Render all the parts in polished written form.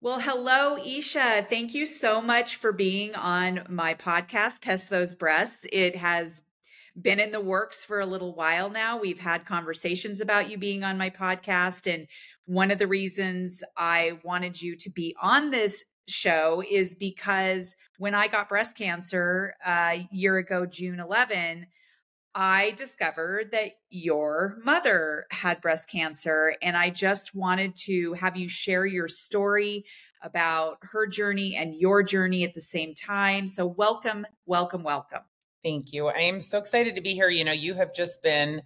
Well, hello, Isha. Thank you so much for being on my podcast, Test Those Breasts. It has been in the works for a little while now. We've had conversations about you being on my podcast. And one of the reasons I wanted you to be on this show is because when I got breast cancer a year ago, June 11, I discovered that your mother had breast cancer, and I just wanted to have you share your story about her journey and your journey at the same time. So welcome, welcome, welcome. Thank you. I am so excited to be here. You have just been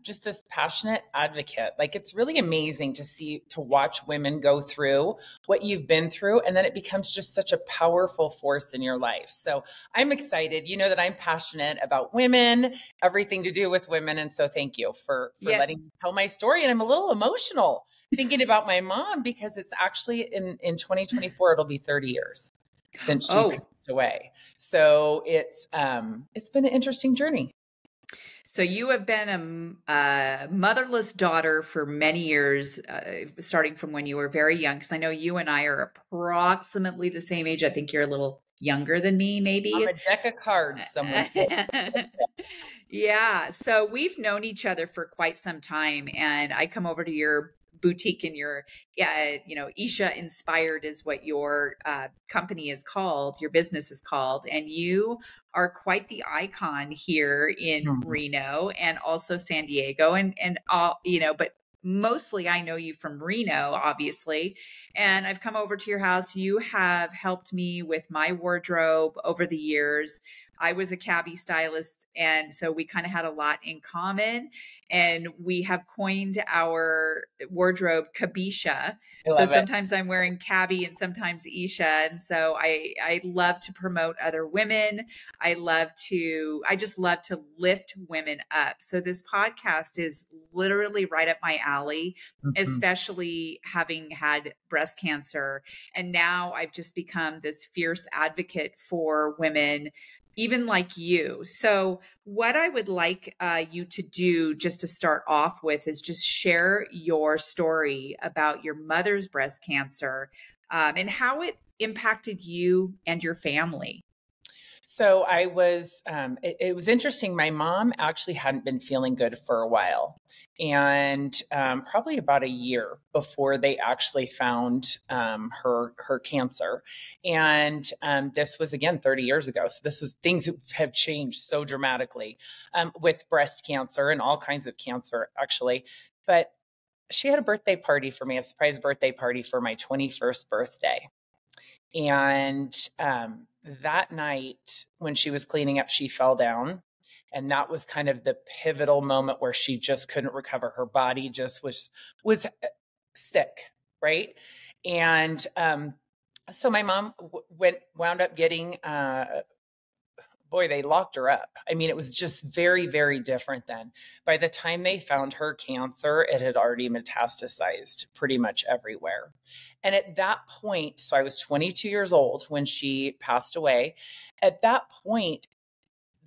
just this passionate advocate. Like, it's really amazing to watch women go through what you've been through, and then it becomes just such a powerful force in your life. So I'm excited. You know that I'm passionate about women, everything to do with women. And so thank you for letting me tell my story. And I'm a little emotional thinking about my mom because it's actually in 2024, it'll be 30 years since she passed away. So it's been an interesting journey. So you have been a motherless daughter for many years, starting from when you were very young, because I know you and I are approximately the same age. I think you're a little younger than me, maybe. I'm a deck of cards, someone told me. Yeah. So we've known each other for quite some time, and I come over to your boutique and Isha Inspired is what your company is called, your business is called, and you are quite the icon here in Reno and also San Diego and all, but mostly I know you from Reno, obviously. And I've come over to your house. You have helped me with my wardrobe over the years. I was a cabbie stylist, and so we kind of had a lot in common. And we have coined our wardrobe Kabisha. So sometimes I'm wearing cabbie and sometimes Isha. And so I love to promote other women. I just love to lift women up. So this podcast is literally right up my alley, especially having had breast cancer. And now I've just become this fierce advocate for women, even like you. So what I would like you to do just to start off with is just share your story about your mother's breast cancer and how it impacted you and your family. So it was interesting. My mom actually hadn't been feeling good for a while, and probably about a year before they actually found her cancer. And this was, again, 30 years ago. So things have changed so dramatically with breast cancer and all kinds of cancer, actually. But she had a birthday party for me, a surprise birthday party for my 21st birthday. And that night when she was cleaning up, she fell down. And that was kind of the pivotal moment where she just couldn't recover. Her body just was sick, right? And so my mom wound up getting, they locked her up. I mean, it was just very, very different then. By the time they found her cancer, it had already metastasized pretty much everywhere. And at that point, so I was 22 years old when she passed away. At that point,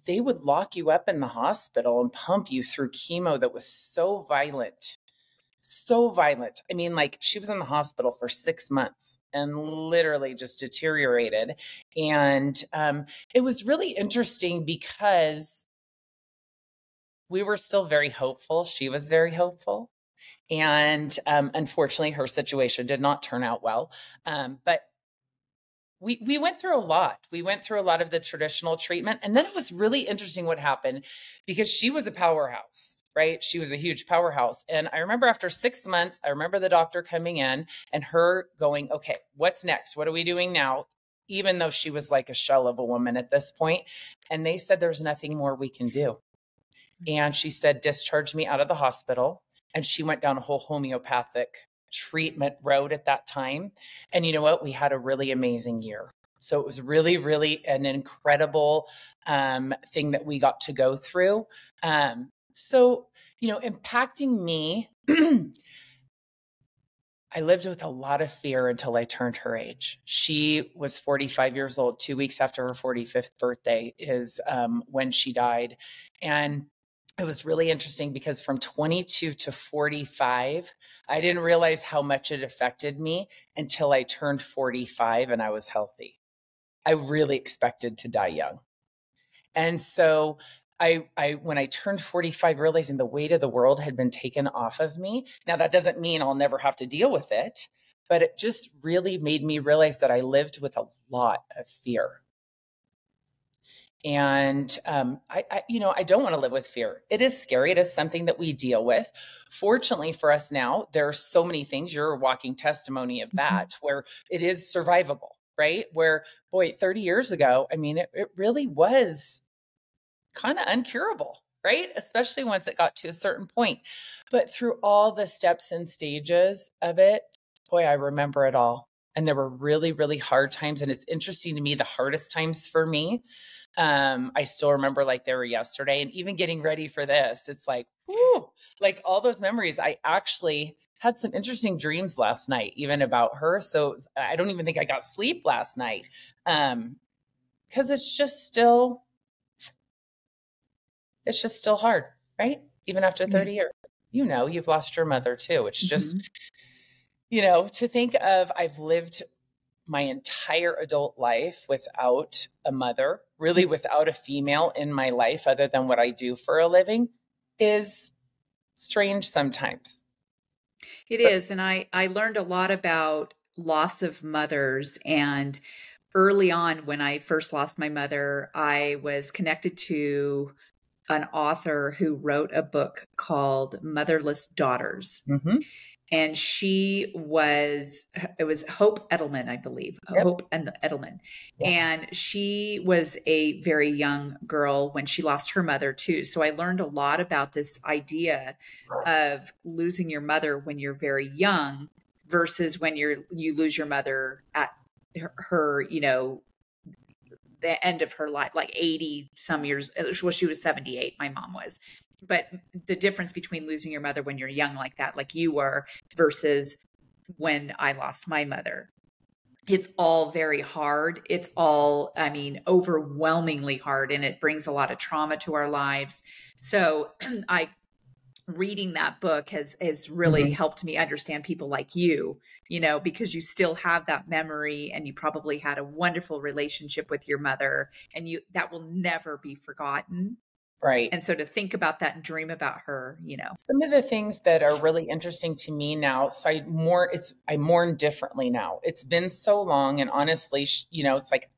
they would lock you up in the hospital and pump you through chemo that was so violent. So violent. I mean, like, she was in the hospital for 6 months and literally just deteriorated. And it was really interesting because we were still very hopeful. She was very hopeful. And unfortunately, her situation did not turn out well. But we went through a lot. We went through a lot of the traditional treatment. And then it was really interesting what happened because she was a powerhouse, right? She was a huge powerhouse. And I remember after 6 months, I remember the doctor coming in and her going, okay, what's next? What are we doing now? Even though she was like a shell of a woman at this point. And they said, there's nothing more we can do. And she said, discharge me out of the hospital. And she went down a whole homeopathic treatment road at that time. And you know what? We had a really amazing year. So it was really, really an incredible thing that we got to go through. So, impacting me, I lived with a lot of fear until I turned her age. She was 45 years old. 2 weeks after her 45th birthday is when she died. And it was really interesting because from 22 to 45, I didn't realize how much it affected me until I turned 45 and I was healthy. I really expected to die young. And so when I turned 45, realizing the weight of the world had been taken off of me. Now, that doesn't mean I'll never have to deal with it, but it just really made me realize that I lived with a lot of fear. And I don't want to live with fear. It is scary. It is something that we deal with. Fortunately for us now, there are so many things. You're a walking testimony of that, where it is survivable, right? Where, boy, 30 years ago, I mean, it really was kind of uncurable, right? Especially once it got to a certain point. But through all the steps and stages of it, boy, I remember it all. And there were really, really hard times. And it's interesting to me, the hardest times for me, I still remember like they were yesterday. And even getting ready for this, it's like, whoo, like all those memories. I actually had some interesting dreams last night, even about her. So I don't even think I got sleep last night, because it's just still hard, right? Even after 30 years, you've lost your mother too. It's just, to think of, I've lived my entire adult life without a mother, really without a female in my life other than what I do for a living, is strange sometimes. It is. And I learned a lot about loss of mothers. And early on, when I first lost my mother, I was connected to an author who wrote a book called Motherless Daughters. Mm-hmm. And it was Hope Edelman, I believe. Yep. Hope and Edelman. Yep. And she was a very young girl when she lost her mother too. So I learned a lot about this idea of losing your mother when you're very young versus when you lose your mother at her, the end of her life, like 80 some years. Well, she was 78. My mom was. But the difference between losing your mother when you're young like that, like you were, versus when I lost my mother, it's all very hard. It's all, overwhelmingly hard, and it brings a lot of trauma to our lives. So reading that book has really helped me understand people like you, because you still have that memory, and you probably had a wonderful relationship with your mother, and that will never be forgotten. Right. And so to think about that and dream about her, Some of the things that are really interesting to me now, so I mourn differently now. It's been so long, and honestly, it's like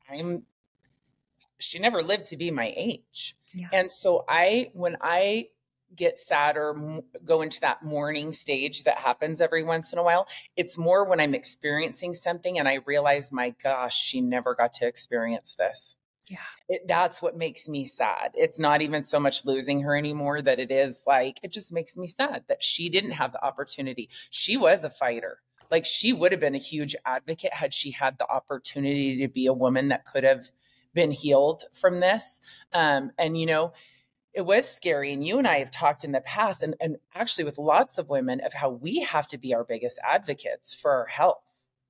she never lived to be my age. Yeah. And so when I get sad or go into that mourning stage that happens every once in a while, it's more when I'm experiencing something and I realize, my gosh, she never got to experience this. Yeah. That's what makes me sad. It's not even so much losing her anymore, that it is like, it just makes me sad that she didn't have the opportunity. She was a fighter. Like, she would have been a huge advocate had she had the opportunity to be a woman that could have been healed from this. It was scary. And you and I have talked in the past, and actually with lots of women, of how we have to be our biggest advocates for our health.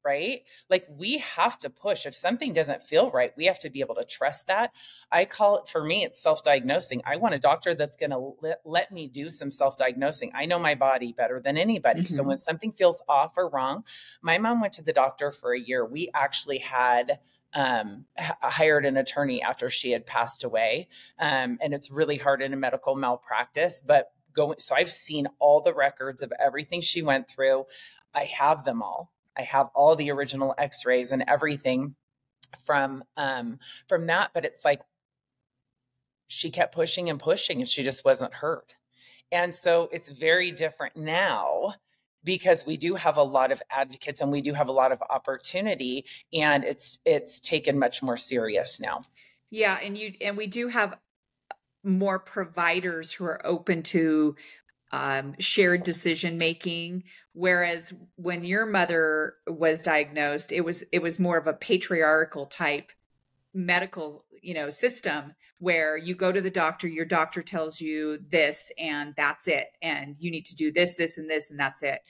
Right? Like, we have to push. If something doesn't feel right, we have to be able to trust that. I call it, for me, it's self-diagnosing. I want a doctor that's going to let me do some self-diagnosing. I know my body better than anybody. Mm-hmm. So when something feels off or wrong, my mom went to the doctor for a year. We actually had hired an attorney after she had passed away. And it's really hard in a medical malpractice, so I've seen all the records of everything she went through. I have them all. I have all the original x-rays and everything from that, but it's like, she kept pushing and pushing and she just wasn't heard. And so it's very different now, because we do have a lot of advocates and we do have a lot of opportunity, and it's taken much more serious now. Yeah. And we do have more providers who are open to shared decision making. Whereas when your mother was diagnosed, it was more of a patriarchal type medical, system, where you go to the doctor, your doctor tells you this, and that's it. And you need to do this, this, and this, and that's it.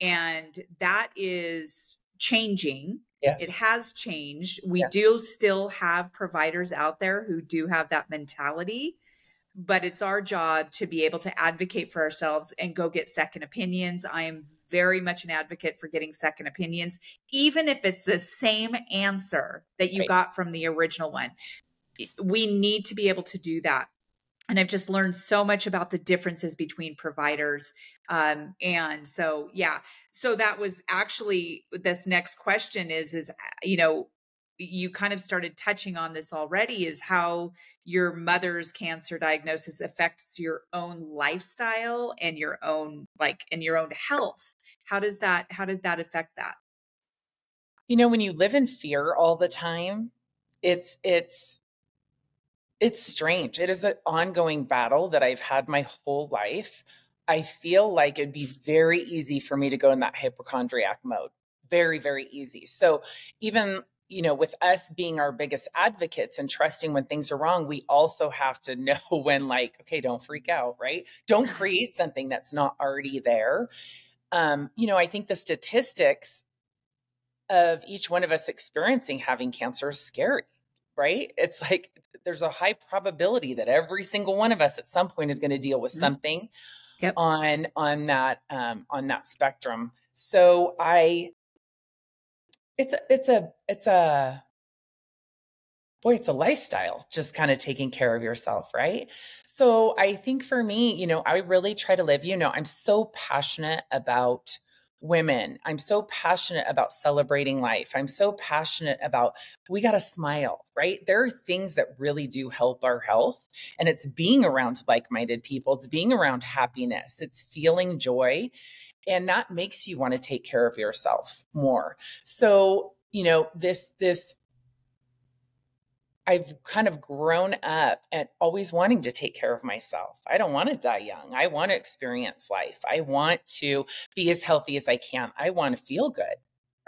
And that is changing. Yes. It has changed. We do still have providers out there who do have that mentality. but it's our job to be able to advocate for ourselves and go get second opinions. I am very much an advocate for getting second opinions, even if it's the same answer that you Right. got from the original one. We need to be able to do that. And I've just learned so much about the differences between providers. And so, yeah, so that was actually this next question is, you kind of started touching on this already, is how your mother's cancer diagnosis affects your own lifestyle and your own, and your own health. How did that affect that? When you live in fear all the time, it's strange. It is an ongoing battle that I've had my whole life. I feel like it'd be very easy for me to go in that hypochondriac mode. Very, very easy. So even, with us being our biggest advocates and trusting when things are wrong, we also have to know when, okay, don't freak out, right? Don't create something that's not already there. I think the statistics of each one of us experiencing having cancer is scary, right? It's like there's a high probability that every single one of us at some point is going to deal with something Yep. on that spectrum. So it's a lifestyle, just kind of taking care of yourself, right? So I think for me, I really try to live, I'm so passionate about women. I'm so passionate about celebrating life. I'm so passionate about, we got to smile, right? There are things that really do help our health, and it's being around like-minded people. It's being around happiness. It's feeling joy. And that makes you want to take care of yourself more. So, this I've kind of grown up at always wanting to take care of myself. I don't want to die young. I want to experience life. I want to be as healthy as I can. I want to feel good,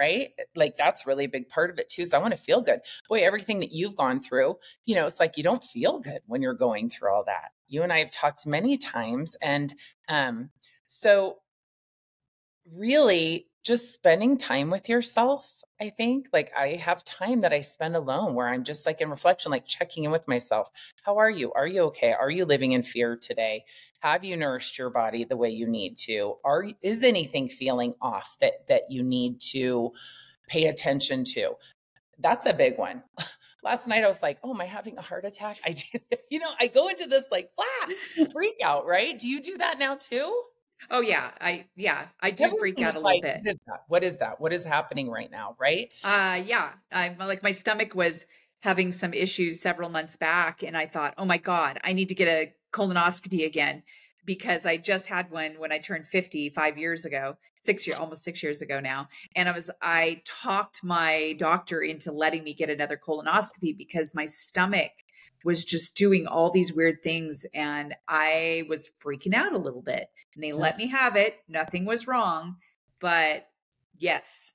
right? That's really a big part of it too. So I want to feel good. Boy, everything that you've gone through, it's like you don't feel good when you're going through all that. You and I have talked many times. And so really just spending time with yourself. I think I have time that I spend alone where I'm just in reflection, checking in with myself. How are you? Are you okay? Are you living in fear today? Have you nourished your body the way you need to? Is anything feeling off that you need to pay attention to? That's a big one. Last night I was like, oh, am I having a heart attack? I did. I go into this freak out, right? Do you do that now too? Oh yeah. I do freak out a little bit. What is that? What is happening right now? Right? Yeah. I'm my stomach was having some issues several months back, and I thought, oh my God, I need to get a colonoscopy again, because I just had one when I turned 50 5 years ago, almost 6 years ago now. And I talked my doctor into letting me get another colonoscopy because my stomach was just doing all these weird things, and I was freaking out a little bit. And they let me have it. Nothing was wrong, but yes,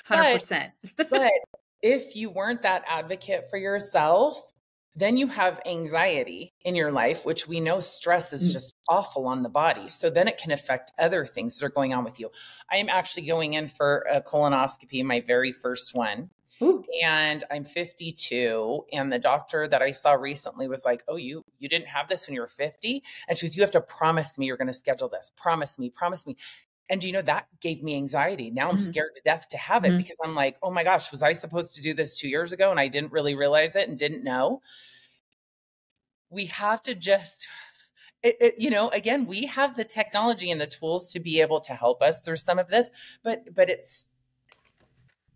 100%. But if you weren't that advocate for yourself, then you have anxiety in your life, which we know stress is just awful on the body. So then it can affect other things that are going on with you. I am actually going in for a colonoscopy, my very first one. Ooh. And I'm 52. And the doctor that I saw recently was like, oh, you didn't have this when you were 50? And she goes, you have to promise me you're going to schedule this. Promise me. And that gave me anxiety. Now I'm scared to death to have it because I'm like, oh my gosh, was I supposed to do this 2 years ago and I didn't really realize it and didn't know? We have to just, again, we have the technology and the tools to be able to help us through some of this, but it's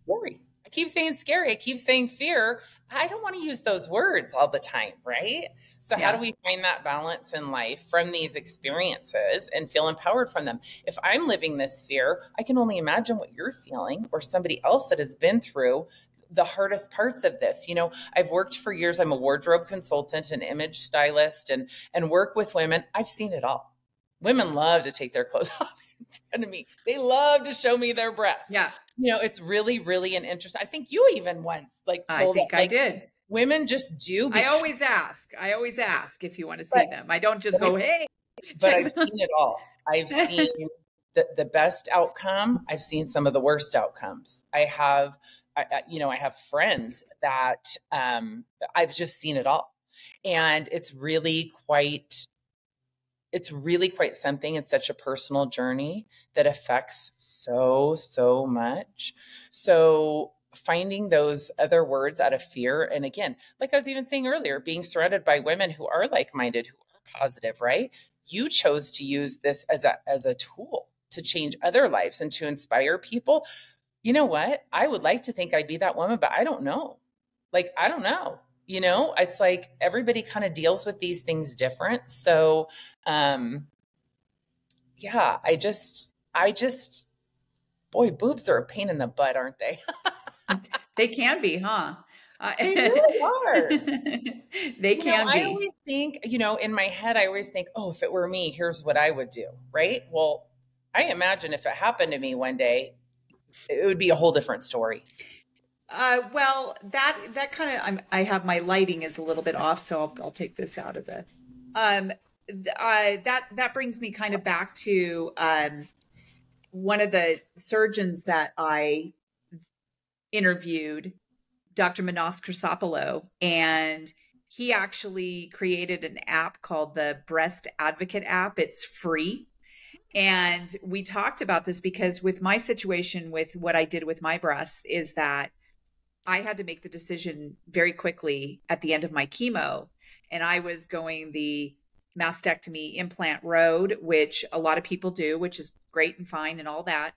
scary. I keep saying scary. I keep saying fear. I don't want to use those words all the time, right? So how do we find that balance in life from these experiences and feel empowered from them? If I'm living this fear, I can only imagine what you're feeling, or somebody else that has been through the hardest parts of this. I've worked for years. I'm a wardrobe consultant and image stylist and work with women. I've seen it all. Women love to take their clothes off in front of me. They love to show me their breasts. Yeah. It's really, really an interesting. I think you even once I think I did. Women just do. I always ask if you want to see them. I don't just go, hey. But I've seen it all. I've seen the best outcome. I've seen some of the worst outcomes. I have friends that I've just seen it all. And it's really quite something. It's such a personal journey that affects so much. So finding those other words out of fear. And again, like I was even saying earlier, being surrounded by women who are like-minded, who are positive, right? You chose to use this as a tool to change other lives and to inspire people. You know what? I would like to think I'd be that woman, but I don't know. Like, I don't know. It's like everybody kind of deals with these things different. So, yeah, I just, boy, boobs are a pain in the butt, aren't they? They can be, huh? They really are. They can I be. always think, in my head, I always think, oh, if it were me, here's what I would do. Right. Well, I imagine if it happened to me one day, it would be a whole different story. Well, that kind of, I have my lighting is a little bit off, so I'll take this out of the, that brings me kind of back to, one of the surgeons that I interviewed, Dr. Manos Chrysopoulou, and he actually created an app called the Breast Advocate app. It's free. And we talked about this because with my situation, with what I did with my breasts, is that I had to make the decision very quickly at the end of my chemo. And I was going the mastectomy implant road, which a lot of people do, which is great and fine and all that.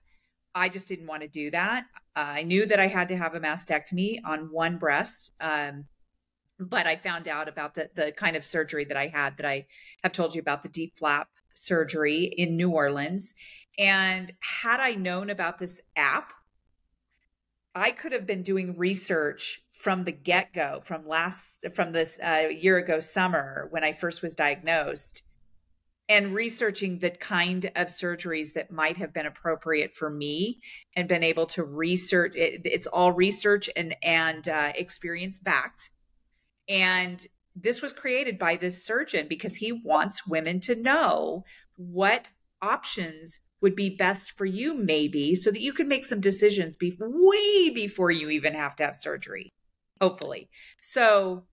I just didn't want to do that. I knew that I had to have a mastectomy on one breast. But I found out about the kind of surgery that I had, that I have told you about, the deep flap surgery in New Orleans. And had I known about this app, I could have been doing research from the get-go, from this year ago summer when I first was diagnosed, and researching the kind of surgeries that might have been appropriate for me, and been able to research it. It's all research and experience backed. And this was created by this surgeon because he wants women to know what options would be best for you, maybe, so that you can make some decisions way before you even have to have surgery, hopefully. So,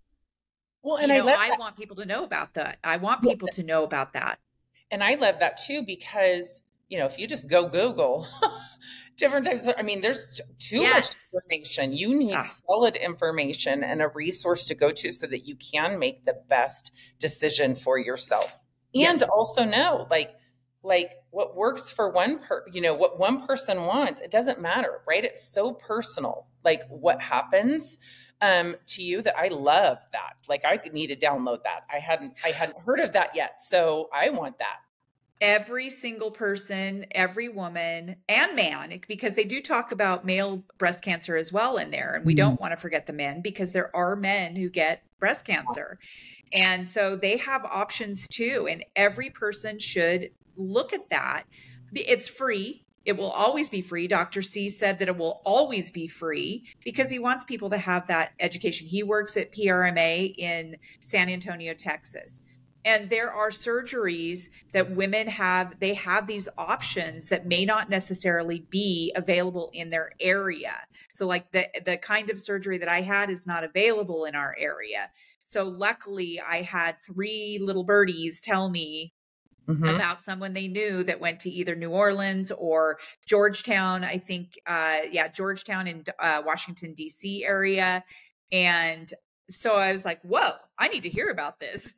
well, and I want people to know about that. I want people to know about that. And I love that too, because, if you just go Google different types of, there's too much information. You need solid information and a resource to go to so that you can make the best decision for yourself. And also know, like what works for what one person wants, it doesn't matter, right? It's so personal, like what happens to you, that I love that. Like, I need to download that. I hadn't heard of that yet. So I want that. Every single person, every woman and man, because they do talk about male breast cancer as well in there. And we don't want to forget the men, because there are men who get breast cancer. And so they have options too. And every person should look at that. It's free. It will always be free. Dr. C said that it will always be free because he wants people to have that education. He works at PRMA in San Antonio, Texas. And there are surgeries that women have. They have these options that may not necessarily be available in their area. So like the kind of surgery that I had is not available in our area. So luckily I had 3 little birdies tell me about someone they knew that went to either New Orleans or Georgetown. I think, Georgetown in Washington, D.C. area. And so I was like, whoa, I need to hear about this.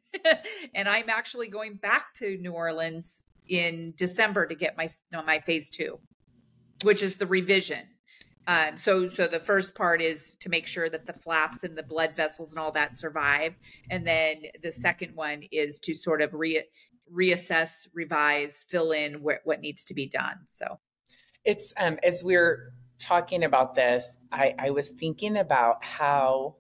And I'm actually going back to New Orleans in December to get my phase 2, which is the revision. So the first part is to make sure that the flaps and the blood vessels and all that survive. And then the second one is to sort of reassess, revise, fill in what needs to be done. So it's, as we're talking about this, I was thinking about how,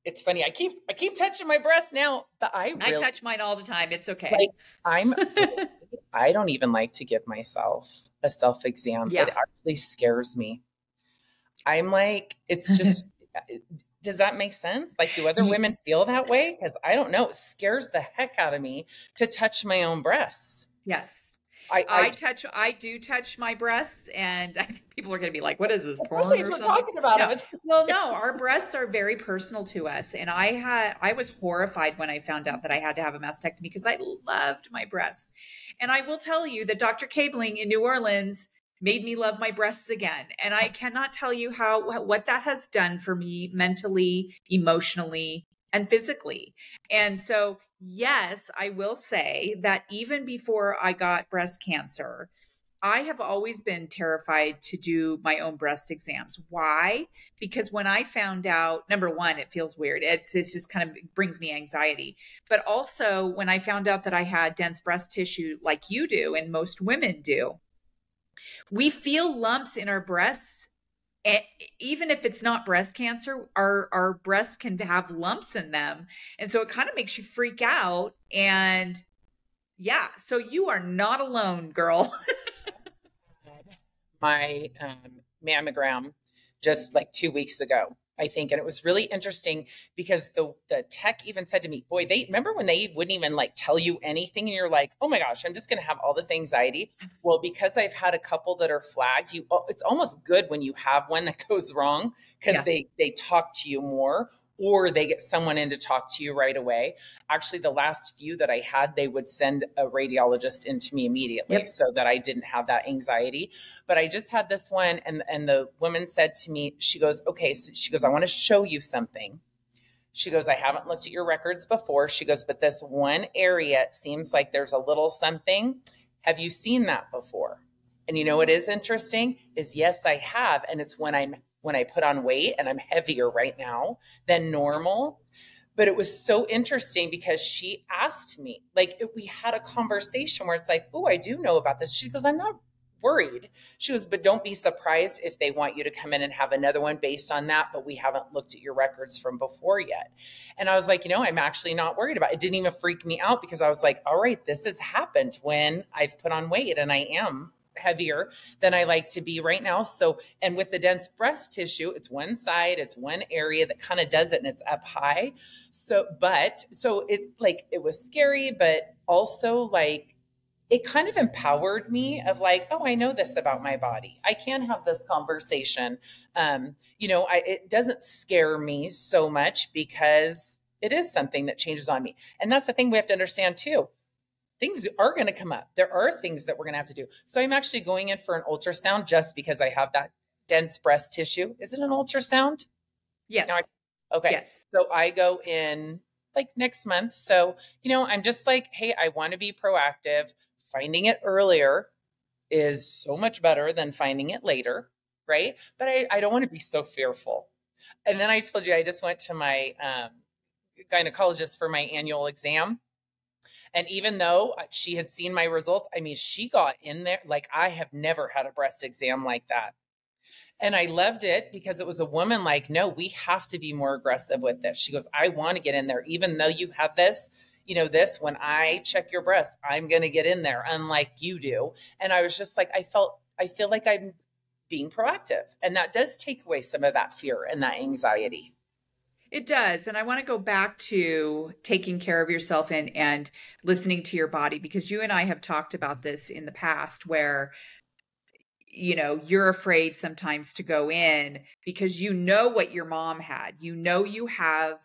it's funny. I keep touching my breast now, but I touch mine all the time. It's okay. I don't even like to give myself a self-exam. Yeah. It actually scares me. I'm like, it's just, does that make sense? Like, do other women feel that way? Because I don't know. It scares the heck out of me to touch my own breasts. Yes. I I do touch my breasts, and I think people are going to be like, what is this, especially porn as or we're something? talking about No. them. Well, no, our breasts are very personal to us. And I was horrified when I found out that I had to have a mastectomy because I loved my breasts. And I will tell you that Dr. Cabling in New Orleans made me love my breasts again. And I cannot tell you what that has done for me mentally, emotionally, and physically. And so, yes, I will say that even before I got breast cancer, I have always been terrified to do my own breast exams. Why? Because when I found out, number one, it feels weird. It's just kind of brings me anxiety. But also, when I found out that I had dense breast tissue like you do, and most women do, we feel lumps in our breasts. And even if it's not breast cancer, our breasts can have lumps in them. And so it kind of makes you freak out. And yeah, so you are not alone, girl. My mammogram just like 2 weeks ago, I think. And it was really interesting because the tech even said to me, boy, they remember when they wouldn't even like tell you anything and you're like, oh my gosh, I'm just going to have all this anxiety. Well, because I've had a couple that are flagged, it's almost good when you have one that goes wrong because Yeah. they talk to you more or they get someone in to talk to you right away. Actually, the last few that I had, they would send a radiologist into me immediately Yep. so that I didn't have that anxiety. But I just had this one, and the woman said to me, she goes, okay, so she goes, I want to show you something. She goes, I haven't looked at your records before. She goes, but this one area, it seems like there's a little something. Have you seen that before? And you know what is interesting is yes, I have. And it's when I put on weight and I'm heavier right now than normal. But it was so interesting because she asked me, like, we had a conversation where it's like, oh, I do know about this. She goes, I'm not worried. She goes, but don't be surprised if they want you to come in and have another one based on that, but we haven't looked at your records from before yet. And I was like, I'm actually not worried about it. It didn't even freak me out because I was like, all right, this has happened when I've put on weight and I am heavier than I like to be right now. So, and with the dense breast tissue, it's one side, it's one area that kind of does it and it's up high. So it was scary, but also like, it kind of empowered me of like, oh, I know this about my body. I can have this conversation. It doesn't scare me so much because it is something that changes on me. And that's the thing we have to understand too. Things are going to come up. There are things that we're going to have to do. So I'm actually going in for an ultrasound just because I have that dense breast tissue. Is it an ultrasound? Yes. No, okay. Yes. So I go in like next month. So, I'm just like, hey, I want to be proactive. Finding it earlier is so much better than finding it later, right? But I don't want to be so fearful. And then I told you I just went to my gynecologist for my annual exam. And even though she had seen my results, I mean, she got in there like I have never had a breast exam like that. And I loved it because it was a woman like, no, we have to be more aggressive with this. She goes, I want to get in there. Even though you have this, when I check your breast, I'm going to get in there, unlike you do. And I was just like, I feel like I'm being proactive. And that does take away some of that fear and that anxiety. It does. And I want to go back to taking care of yourself and listening to your body, because you and I have talked about this in the past where you're afraid sometimes to go in because what your mom had. You have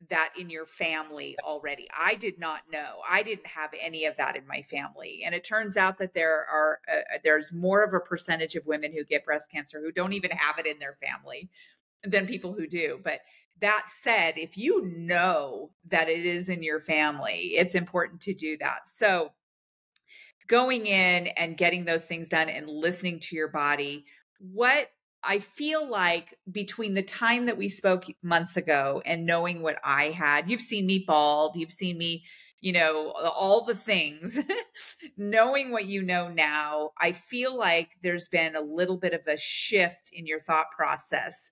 that in your family already. I did not know. I didn't have any of that in my family. And it turns out that there's more of a percentage of women who get breast cancer who don't even have it in their family than people who do. But that said, if you know that it is in your family, it's important to do that. So going in and getting those things done and listening to your body, what I feel like between the time that we spoke months ago and knowing what I had, you've seen me bald, you've seen me, all the things, knowing what you know now, I feel like there's been a little bit of a shift in your thought process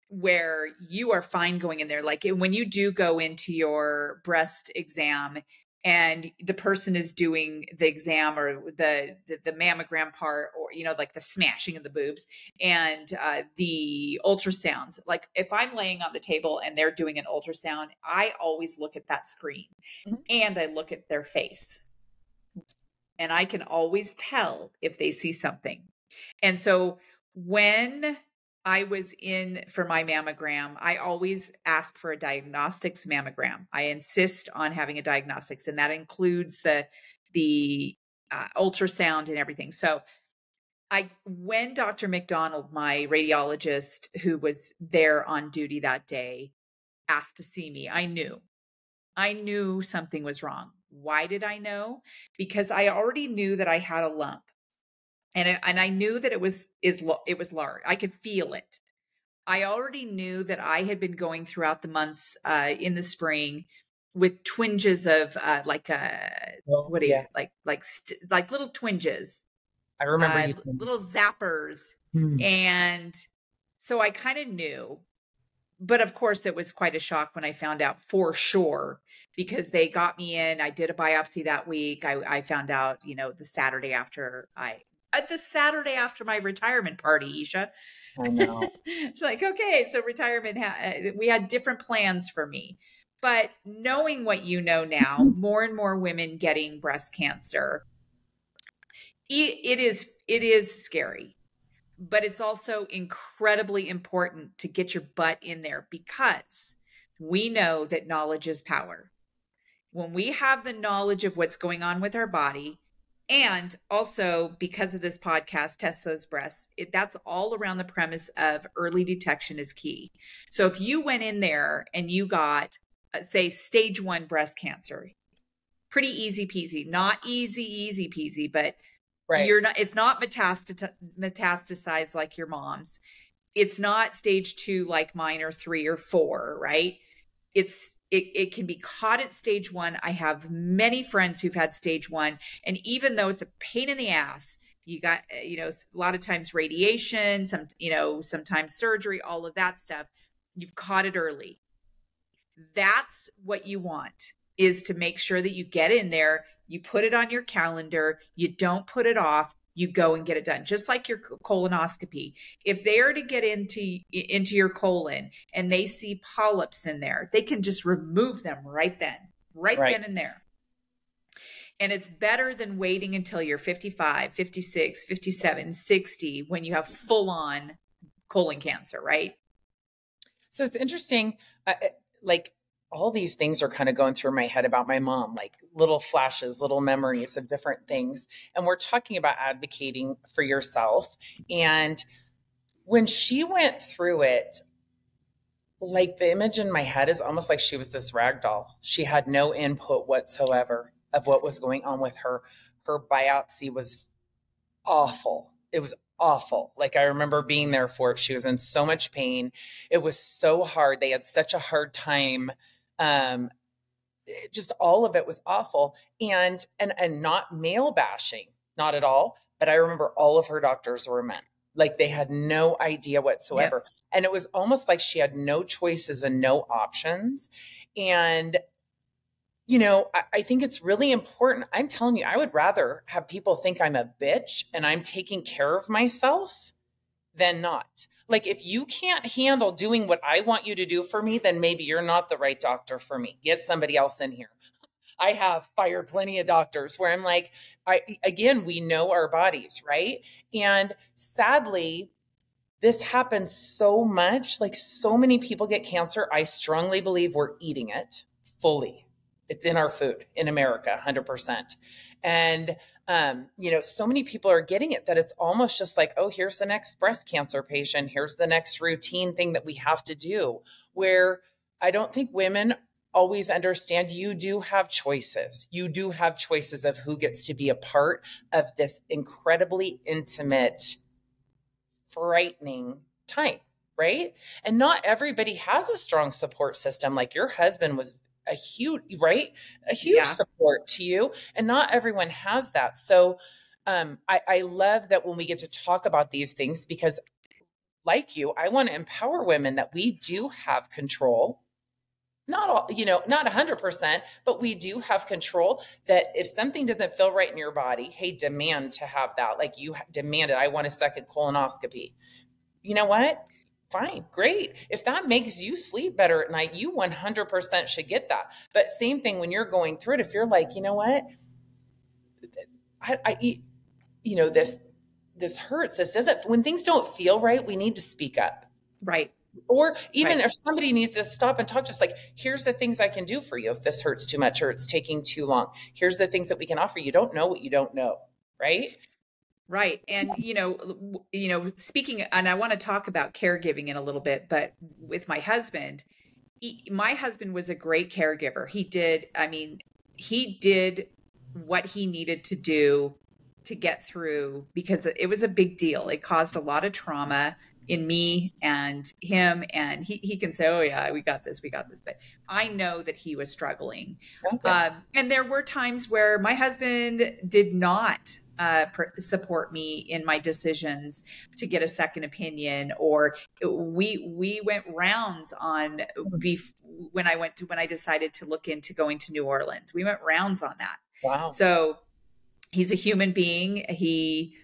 where you are fine going in there. Like when you do go into your breast exam and the person is doing the exam or the mammogram part, or, like the smashing of the boobs and the ultrasounds, like if I'm laying on the table and they're doing an ultrasound, I always look at that screen and I look at their face. and I can always tell if they see something. And so when I was in for my mammogram, I always ask for a diagnostics mammogram. I insist on having a diagnostics, and that includes the ultrasound and everything. So when Dr. McDonald, my radiologist who was there on duty that day, asked to see me, I knew something was wrong. Why did I know? Because I already knew that I had a lump, and I knew that it was large. I could feel it. I already knew that I had been going throughout the months in the spring with twinges of Oh, what do you yeah. like little twinges, I remember you telling me. little zappers, Hmm. and so I kind of knew. But of course, it was quite a shock when I found out for sure, because they got me in. I did a biopsy that week. I found out, the Saturday after my retirement party, Isha. I know. It's like, okay, so retirement, we had different plans for me. But knowing what you know now, more and more women getting breast cancer, it is scary, but it's also incredibly important to get your butt in there, because we know that knowledge is power. When we have the knowledge of what's going on with our body, and also because of this podcast, Test Those Breasts, that's all around the premise of early detection is key. So if you went in there and you got, say, stage 1 breast cancer, pretty easy peasy, not easy peasy, but Right. it's not metastasized like your mom's. It's not stage 2 like mine, or 3 or 4, right? It can be caught at stage 1. I have many friends who've had stage 1, and even though it's a pain in the ass, you got, a lot of times radiation, sometimes surgery, all of that stuff, you've caught it early. That's what you want, is to make sure that you get in there, you put it on your calendar, you don't put it off, you go and get it done. Just like your colonoscopy. If they are to get into your colon and they see polyps in there, they can just remove them right then and there. And it's better than waiting until you're 55, 56, 57, 60 when you have full on colon cancer, right? So it's interesting. Like, all these things are kind of going through my head about my mom, like little flashes, little memories of different things. And we're talking about advocating for yourself. And when she went through it, like, the image in my head is almost like she was this rag doll. She had no input whatsoever of what was going on with her. Her biopsy was awful. It was awful. Like, I remember being there for it. She was in so much pain. It was so hard. They had such a hard time. Just all of it was awful. And not male bashing, not at all. But I remember all of her doctors were men. Like, they had no idea whatsoever. Yep. And it was almost like she had no choices and no options. And I think it's really important. I'm telling you, I would rather have people think I'm a bitch and I'm taking care of myself than not. Like, if you can't handle doing what I want you to do for me, then maybe you're not the right doctor for me. Get somebody else in here. I have fired plenty of doctors where I'm like, again, we know our bodies, right? And sadly, this happens so much. Like, so many people get cancer. I strongly believe we're eating it fully. It's in our food in America, 100%. And, so many people are getting it that it's almost just like, oh, here's the next breast cancer patient. Here's the next routine thing that we have to do, where I don't think women always understand you do have choices. You do have choices of who gets to be a part of this incredibly intimate, frightening time, right? And not everybody has a strong support system. Like, your husband was a huge support to you, and not everyone has that. So I love that when we get to talk about these things, because like you, I want to empower women that we do have control. Not all, not 100%, but we do have control. That if something doesn't feel right in your body, hey, demand to have that. Like, you demanded, I want a second colonoscopy. You know what? Fine, great. If that makes you sleep better at night, you 100% should get that. But same thing when you're going through it. If you're like, you know what? this hurts. This doesn't, when things don't feel right, we need to speak up. Right. Or even Right. if somebody needs to stop and talk, just like, here's the things I can do for you if this hurts too much or it's taking too long. Here's the things that we can offer. You don't know what you don't know, right? Right. And, speaking, and I want to talk about caregiving in a little bit, but with my husband, my husband was a great caregiver. He did what he needed to do to get through, because it was a big deal. It caused a lot of trauma in me and him. And he can say, oh yeah, we got this. But I know that he was struggling. Okay. And there were times where my husband did not support me in my decisions to get a second opinion, or we went rounds on when I decided to look into going to New Orleans. We went rounds on that. Wow. So he's a human being. He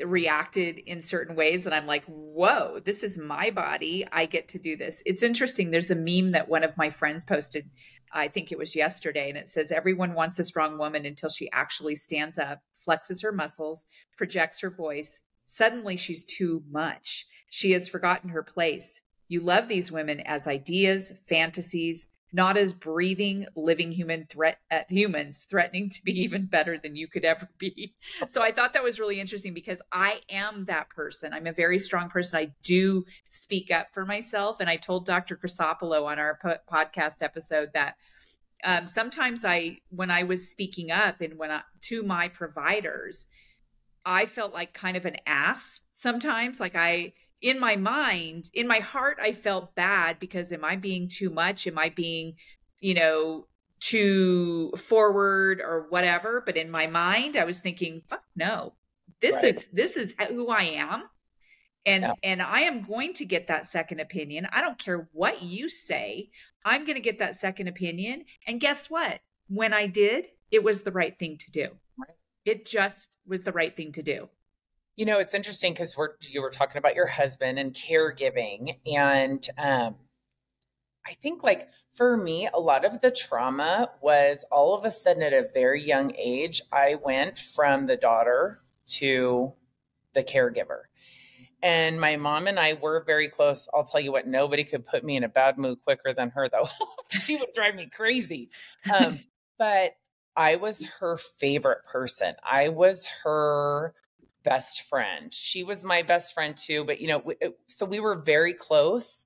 reacted in certain ways that I'm like, whoa, this is my body. I get to do this. It's interesting. There's a meme that one of my friends posted, I think it was yesterday, and it says, everyone wants a strong woman until she actually stands up, flexes her muscles, projects her voice. Suddenly she's too much. She has forgotten her place. You love these women as ideas, fantasies, not as breathing, living humans threatening to be even better than you could ever be. So I thought that was really interesting, because I am that person. I'm a very strong person. I do speak up for myself. And I told Dr. Crisopolo on our podcast episode that sometimes when I was speaking up and to my providers, I felt like kind of an ass sometimes. Like in my mind, in my heart, I felt bad, because am I being too much? Am I being, too forward or whatever? But in my mind, I was thinking, fuck no, this is who I am. And I am going to get that second opinion. I don't care what you say. I'm going to get that second opinion. And guess what? When I did, it was the right thing to do. Right. It just was the right thing to do. It's interesting because you were talking about your husband and caregiving. And I think, like, for me, a lot of the trauma was all of a sudden at a very young age, I went from the daughter to the caregiver. And my mom and I were very close. I'll tell you what, nobody could put me in a bad mood quicker than her, though. She would drive me crazy. But I was her favorite person. I was her best friend. She was my best friend too. But, so we were very close.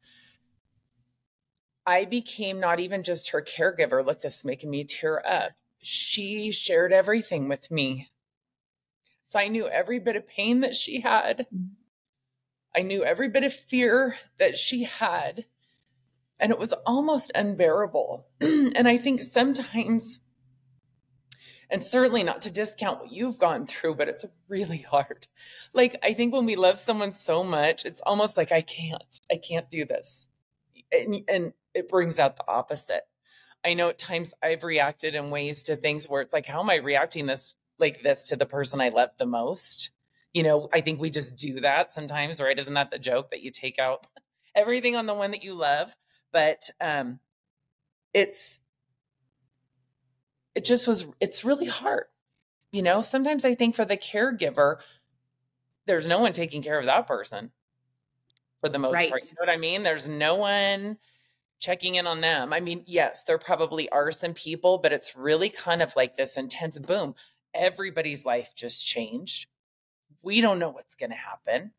I became not even just her caregiver. Look, this is making me tear up. She shared everything with me. So I knew every bit of pain that she had. I knew every bit of fear that she had. And it was almost unbearable. And I think sometimes, and certainly not to discount what you've gone through, but it's really hard. Like, I think when we love someone so much, it's almost like, I can't do this. And it brings out the opposite. I know at times I've reacted in ways to things where it's like, how am I reacting like this to the person I love the most? I think we just do that sometimes, right? Isn't that the joke, that you take out everything on the one that you love? But it's really hard. Sometimes I think for the caregiver, there's no one taking care of that person for the most part. You know what I mean? There's no one checking in on them. I mean, yes, there probably are some people, but it's really kind of like this intense boom. Everybody's life just changed. We don't know what's going to happen.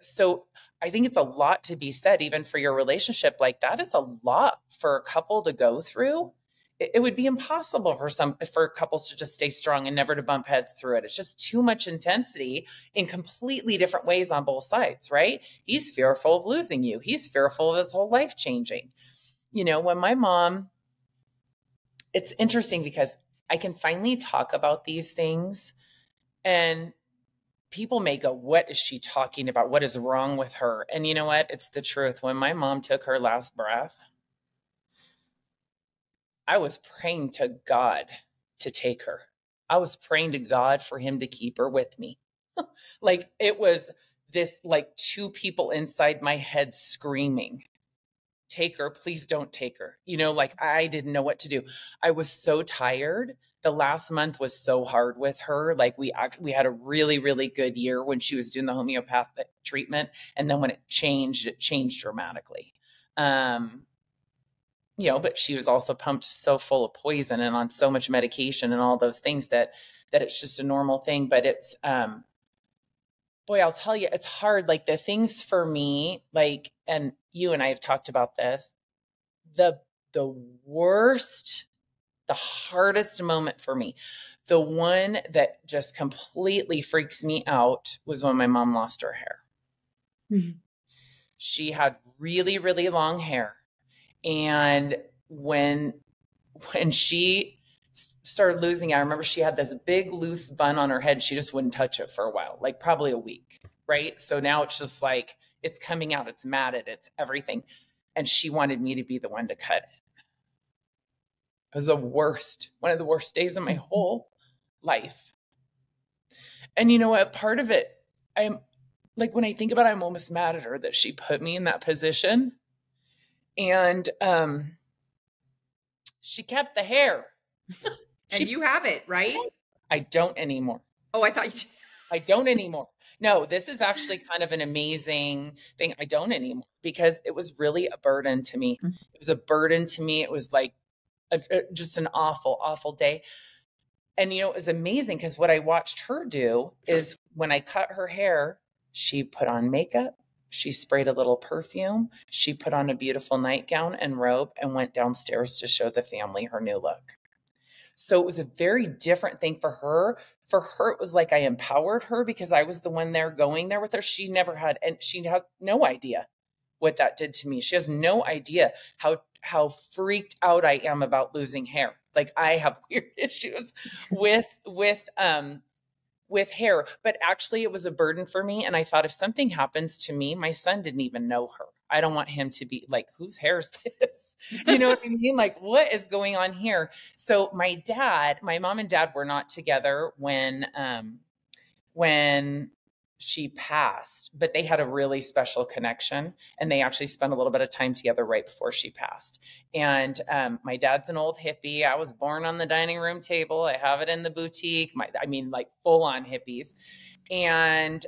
So I think it's a lot to be said, even for your relationship. Like, that is a lot for a couple to go through. It would be impossible for couples to just stay strong and never to bump heads through it. It's just too much intensity in completely different ways on both sides, right? He's fearful of losing you. He's fearful of his whole life changing. When my mom, it's interesting because I can finally talk about these things, and people may go, what is she talking about? What is wrong with her? And you know what? It's the truth. When my mom took her last breath, I was praying to God to take her. I was praying to God for him to keep her with me. Like, it was this, like, two people inside my head screaming, take her, please don't take her. Like, I didn't know what to do. I was so tired the last month was so hard with her. Like we had a really, really good year when she was doing the homeopathic treatment. And then when it changed dramatically. But she was also pumped so full of poison and on so much medication and all those things that it's just a normal thing. But it's, boy, I'll tell you, it's hard. Like the things for me, like, and you and I have talked about this, the worst, the hardest moment for me, the one that just completely freaks me out was when my mom lost her hair. Mm-hmm. She had really, really long hair. And when she started losing it, I remember she had this big loose bun on her head. She just wouldn't touch it for a while, like probably a week. Right. So now it's just like, it's coming out, it's matted, it's everything. And she wanted me to be the one to cut it. It was one of the worst days of my whole life. And you know what? Part of it, I'm like, when I think about it, I'm almost mad at her that she put me in that position. And she kept the hair. And you have it, right? I don't anymore. Oh, I thought you I don't anymore. No, this is actually kind of an amazing thing. I don't anymore because it was really a burden to me. It was a burden to me. It was like just an awful, awful day. And, it was amazing because what I watched her do is when I cut her hair, she put on makeup. She sprayed a little perfume. She put on a beautiful nightgown and robe and went downstairs to show the family her new look. So it was a very different thing for her. For her, it was like I empowered her because I was the one there going there with her. She never had, and she had no idea what that did to me. She has no idea how freaked out I am about losing hair. Like I have weird issues with hair, but actually it was a burden for me. And I thought if something happens to me, my son didn't even know her. I don't want him to be like, whose hair is this? You know what I mean? Like, what is going on here? So my mom and dad were not together when she passed, but they had a really special connection and they actually spent a little bit of time together right before she passed. And my dad's an old hippie. I was born on the dining room table. I have it in the boutique. Like full on hippies. And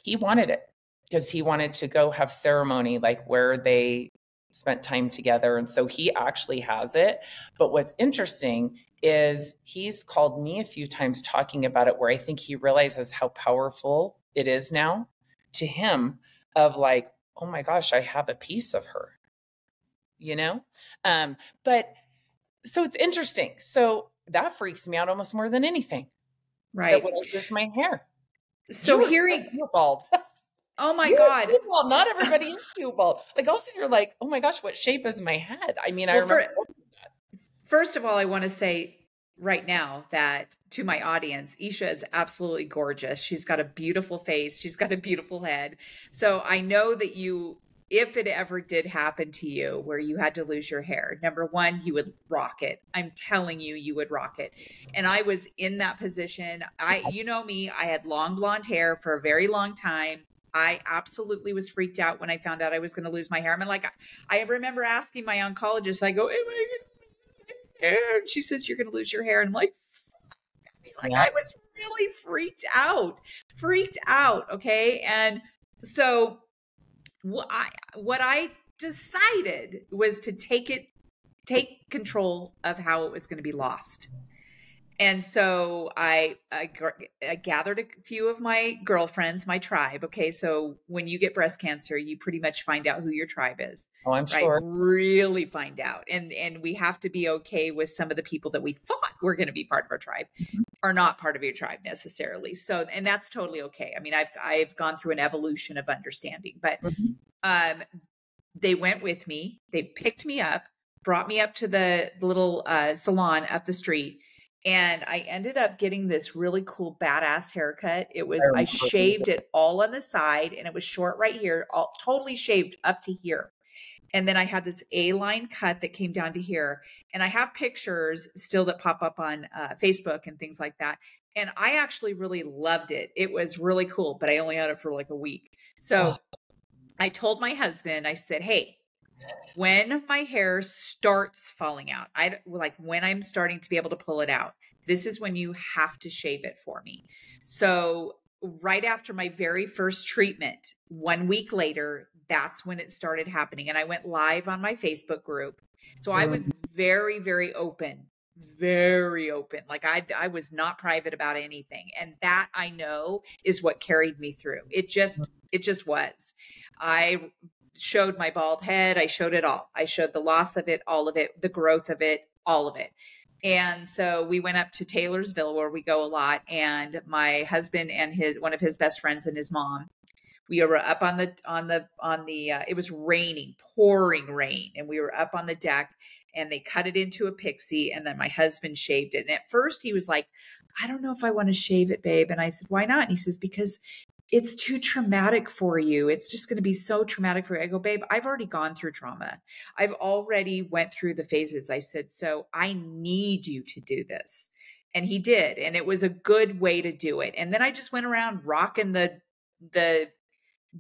he wanted it because he wanted to go have ceremony, like where they spent time together. And so he actually has it. But what's interesting is he's called me a few times talking about it, where I think he realizes how powerful it is now to him of like, oh my gosh, I have a piece of her, but so it's interesting. So that freaks me out almost more than anything. Right. What is this, my hair? So hearing you're bald. Oh my God. Bald. Not everybody is bald. Like also you're like, oh my gosh, what shape is my head? I mean, I remember First of all, I want to say right now that to my audience, Isha is absolutely gorgeous. She's got a beautiful face. She's got a beautiful head. So I know that if it ever did happen to you where you had to lose your hair, number one, you would rock it. I'm telling you, you would rock it. And I was in that position. You know me, I had long blonde hair for a very long time. I absolutely was freaked out when I found out I was going to lose my hair. I remember asking my oncologist, I go, am I going to lose my hair? And she says, you're going to lose your hair. And I'm like, I was really freaked out. Okay. And so what I decided was to take control of how it was going to be lost. And so I gathered a few of my girlfriends, my tribe. Okay. So when you get breast cancer, you pretty much find out who your tribe is. Oh, I'm sure. Really find out. And we have to be okay with some of the people that we thought were going to be part of our tribe are not part of your tribe necessarily. So, and that's totally okay. I mean, I've gone through an evolution of understanding, but they went with me. They picked me up, brought me up to the little salon up the street. And I ended up getting this really cool, badass haircut. I shaved it all on the side and it was short right here, totally shaved up to here. And then I had this A-line cut that came down to here. And I have pictures still that pop up on Facebook and things like that. And I actually really loved it. It was really cool, but I only had it for like a week. So I told my husband, I said, hey, when my hair starts falling out, like when I'm starting to be able to pull it out, this is when you have to shave it for me. So right after my very first treatment, 1 week later, that's when it started happening. And I went live on my Facebook group. So I was very, very open, very open. Like I was not private about anything. And that I know is what carried me through. It just was. I showed my bald head. I showed it all. I showed the loss of it, all of it, the growth of it, all of it. And so we went up to Taylorsville where we go a lot. And my husband and one of his best friends and his mom, we were up on the it was raining, pouring rain. And we were up on the deck and they cut it into a pixie. And then my husband shaved it. And at first he was like, I don't know if I want to shave it, babe. And I said, why not? And he says, because it's too traumatic for you. It's just going to be so traumatic for you. I go, babe, I've already gone through trauma. I've already went through the phases. I said, so I need you to do this. And he did. And it was a good way to do it. And then I just went around rocking the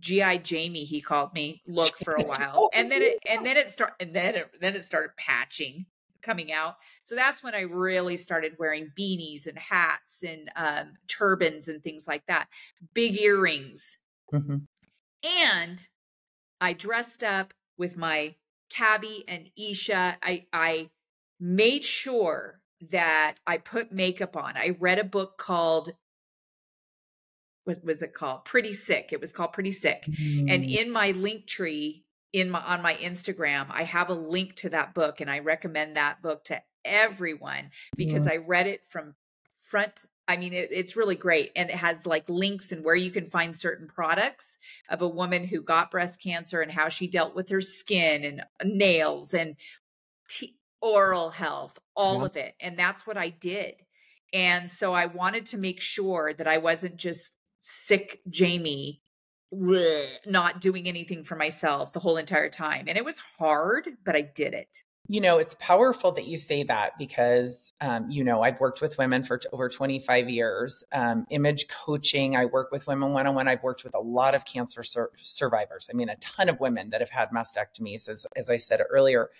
GI Jamie, he called me, look for a while. And then it started patching, coming out. So that's when I really started wearing beanies and hats and turbans and things like that, big earrings. And I dressed up with my Cabby and Isha. I made sure that I put makeup on. I read a book called, what was it called? Pretty Sick. It was called Pretty Sick. And in my link tree, on my Instagram, I have a link to that book, and I recommend that book to everyone because I read it from front. I mean, it's really great. And it has like links and where you can find certain products of a woman who got breast cancer and how she dealt with her skin and nails and oral health, all of it. And that's what I did. And so I wanted to make sure that I wasn't just sick Jamie, not doing anything for myself the whole entire time. And it was hard, but I did it. You know, it's powerful that you say that because, I've worked with women for over 25 years. Image coaching, I work with women one-on-one. I've worked with a lot of cancer survivors. I mean, a ton of women that have had mastectomies, as I said earlier.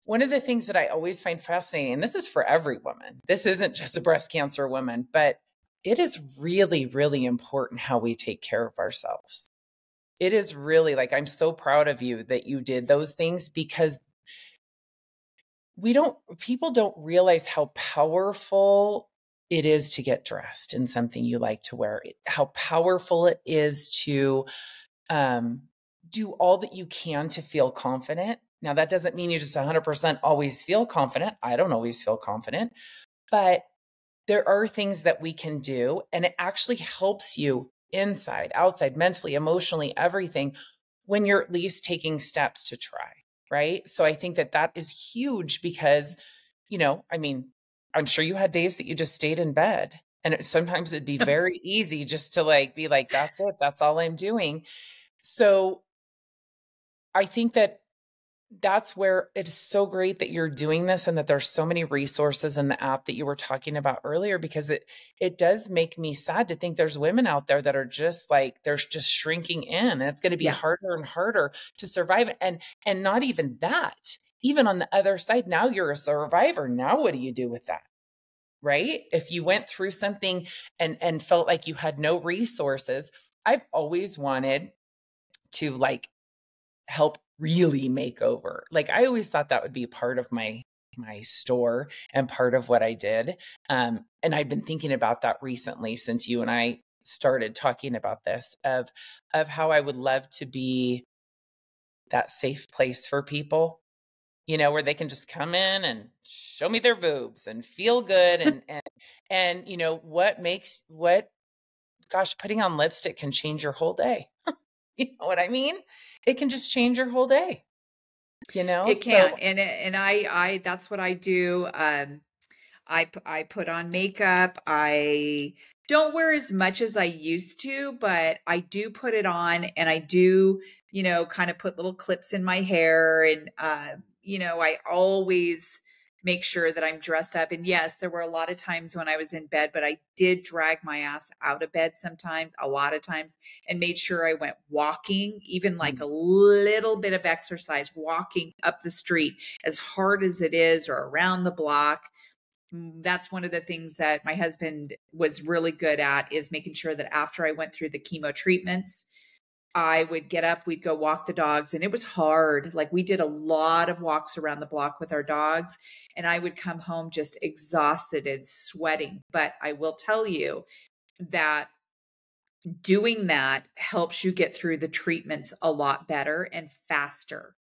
One of the things that I always find fascinating, and this is for every woman, this isn't just a breast cancer woman, but it is really, really important how we take care of ourselves. It is really I'm so proud of you that you did those things because people don't realize how powerful it is to get dressed in something you like to wear, how powerful it is to do all that you can to feel confident. Now, that doesn't mean you just 100% always feel confident. I don't always feel confident, but there are things that we can do, and it actually helps you inside, outside, mentally, emotionally, everything, when you're at least taking steps to try, right? So I think that is huge because, I'm sure you had days that you just stayed in bed, and sometimes it'd be very easy just to be like, that's it, that's all I'm doing. So I think that's where it's so great that you're doing this and that there's so many resources in the app that you were talking about earlier, because it does make me sad to think there's women out there that are just they're just shrinking in, and it's going to be harder and harder to survive. And not even that, even on the other side, now you're a survivor. Now, what do you do with that? Right? If you went through something and felt like you had no resources, I've always wanted to help really make over. I always thought that would be part of my store and part of what I did. And I've been thinking about that recently since you and I started talking about this of how I would love to be that safe place for people, where they can just come in and show me their boobs and feel good. And putting on lipstick can change your whole day. You know what I mean? It can just change your whole day, It can. So, and I that's what I do. I put on makeup. I don't wear as much as I used to, but I do put it on, and I do, kind of put little clips in my hair. And, I always make sure that I'm dressed up. And yes, there were a lot of times when I was in bed, but I did drag my ass out of bed sometimes, a lot of times, and made sure I went walking, even like a little bit of exercise, walking up the street as hard as it is, or around the block. That's one of the things that my husband was really good at, is making sure that after I went through the chemo treatments, I would get up, we'd go walk the dogs, and it was hard. Like, we did a lot of walks around the block with our dogs, and I would come home just exhausted and sweating. But I will tell you that doing that helps you get through the treatments a lot better and faster.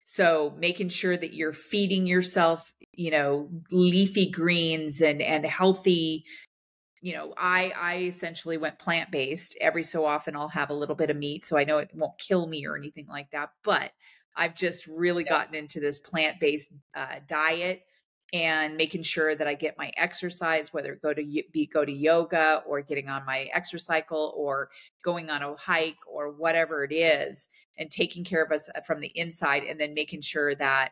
So making sure that you're feeding yourself, leafy greens and healthy. I essentially went plant-based. Every so often I'll have a little bit of meat, so I know it won't kill me or anything like that. But I've just really gotten into this plant-based diet, and making sure that I get my exercise, whether it go to yoga, or getting on my exercise cycle, or going on a hike, or whatever it is, and taking care of us from the inside, and then making sure that,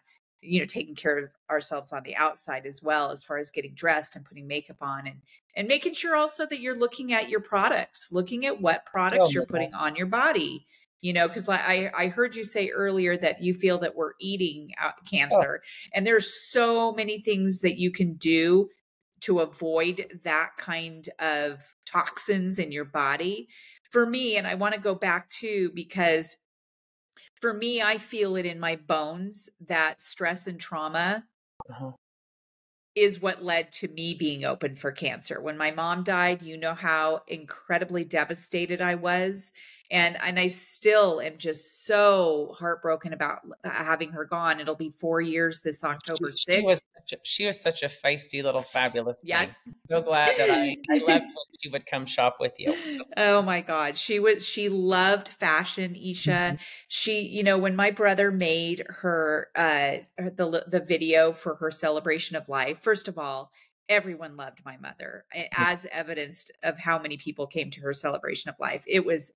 taking care of ourselves on the outside as well, as far as getting dressed and putting makeup on, and making sure also that you're looking at your products, looking at what products you're putting on your body. Because I heard you say earlier that you feel that we're eating cancer, and there's so many things that you can do to avoid that kind of toxins in your body. For me, and I want to go back to, because for me, I feel it in my bones that stress and trauma is what led to me being open for cancer. When my mom died, you know how incredibly devastated I was. And I still am just so heartbroken about having her gone. It'll be 4 years this October 6th. She was such a feisty little fabulous Yeah. thing. So glad that I left when she would come shop with you. So. Oh my God. She loved fashion, Isha. She, when my brother made her, the video for her celebration of life, first of all, everyone loved my mother, as evidenced of how many people came to her celebration of life. It was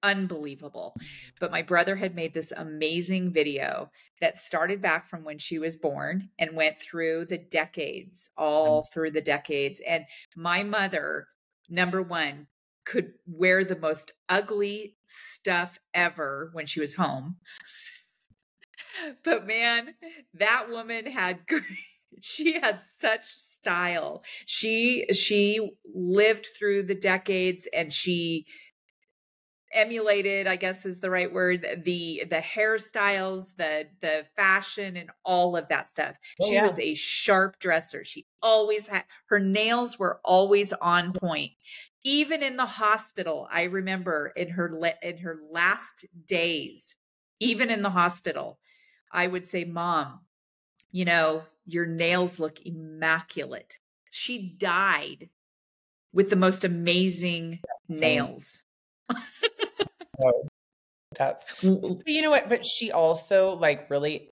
unbelievable. But my brother had made this amazing video that started back from when she was born and went through the decades, all through the decades. And my mother, number one, could wear the most ugly stuff ever when she was home. But man, that woman had great. She had such style. She lived through the decades, and she emulated, I guess is the right word, the hairstyles, the fashion, and all of that stuff. She was a sharp dresser. She always had, her nails were always on point. Even in the hospital, I remember in her last days, even in the hospital, I would say, "Mom, your nails look immaculate." She died with the most amazing nails. That's, you know what, but she also really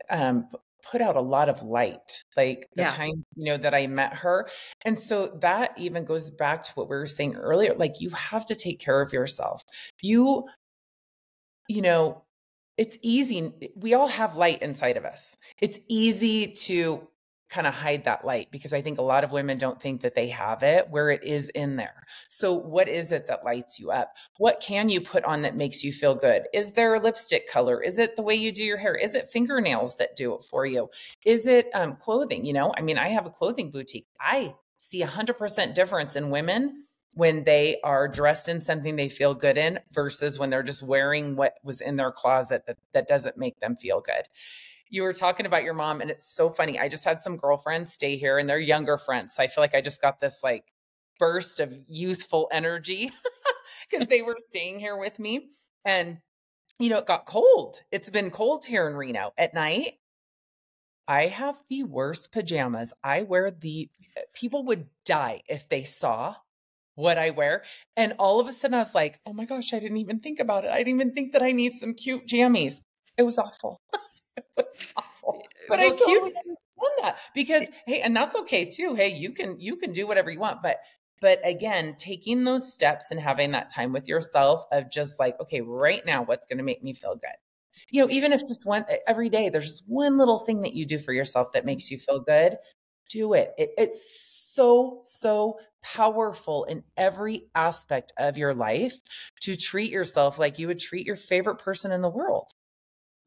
put out a lot of light, like the time, that I met her. And so that even goes back to what we were saying earlier. Like, you have to take care of yourself. It's easy. We all have light inside of us. It's easy to kind of hide that light, because I think a lot of women don't think that they have it, where it is in there. So what is it that lights you up? What can you put on that makes you feel good? Is there a lipstick color? Is it the way you do your hair? Is it fingernails that do it for you? Is it clothing? I have a clothing boutique. I see 100% difference in women when they are dressed in something they feel good in versus when they're just wearing what was in their closet that doesn't make them feel good. You were talking about your mom, and it's so funny. I just had some girlfriends stay here, and they're younger friends. So I feel like I just got this burst of youthful energy because they were staying here with me. And, it got cold. It's been cold here in Reno at night. I have the worst pajamas. People would die if they saw what I wear. And all of a sudden I was like, oh my gosh, I didn't even think about it. I didn't even think that I need some cute jammies. It was awful. It was awful. But I totally understand that, because, hey, and that's okay too. Hey, you can do whatever you want. But again, taking those steps and having that time with yourself of just okay, right now, what's going to make me feel good? Even if just every day, there's just one little thing that you do for yourself that makes you feel good, do it. It's so powerful in every aspect of your life to treat yourself like you would treat your favorite person in the world.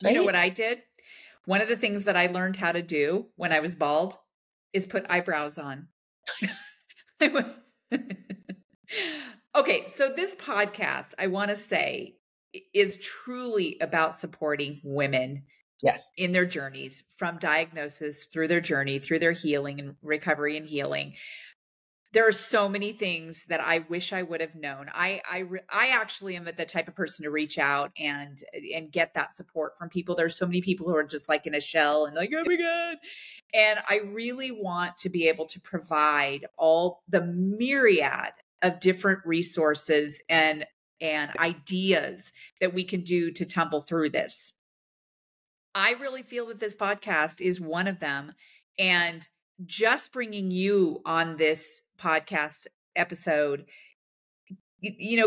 Right? You know what I did? One of the things that I learned how to do when I was bald is put eyebrows on. Okay, so this podcast, I want to say, is truly about supporting women Yes. in their journeys, from diagnosis through their journey, through their healing and recovery and healing. There are so many things that I wish I would have known. I actually am the type of person to reach out and get that support from people. There's so many people who are just like in a shell and like, oh my God. And I really want to be able to provide all the myriad of different resources and ideas that we can do to tumble through this. I really feel that this podcast is one of them. And just bringing you on this podcast episode,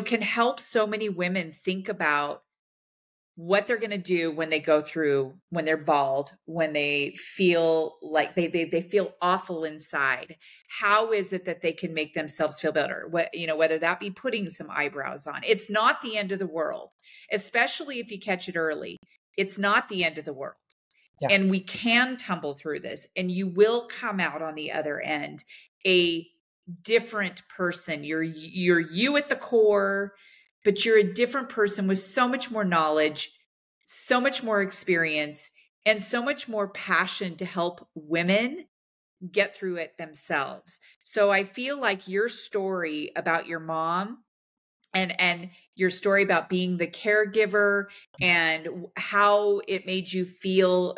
can help so many women think about what they're going to do when they go through, when they're bald, when they feel like they feel awful inside. How is it that they can make themselves feel better? Whether that be putting some eyebrows on. It's not the end of the world, especially if you catch it early. It's not the end of the world. Yeah. And we can tumble through this, and you will come out on the other end a different person. You're you at the core, but you're a different person with so much more knowledge, so much more experience, and so much more passion to help women get through it themselves. So I feel like your story about your mom and your story about being the caregiver and how it made you feel,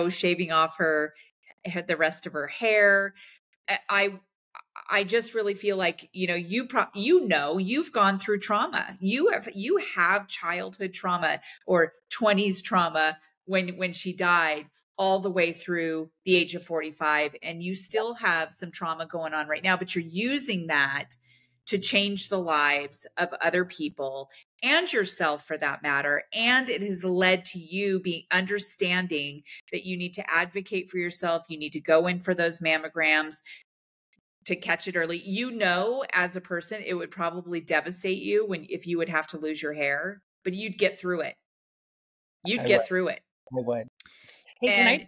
shaving off the rest of her hair. I just really feel like, you've gone through trauma. You have childhood trauma or 20s trauma when she died, all the way through the age of 45. And you still have some trauma going on right now, but you're using that to change the lives of other people and yourself, for that matter. And it has led to you being understanding that you need to advocate for yourself. You need to go in for those mammograms to catch it early. As a person, it would probably devastate you if you would have to lose your hair, but you'd get through it. You'd get through it. I would. Hey,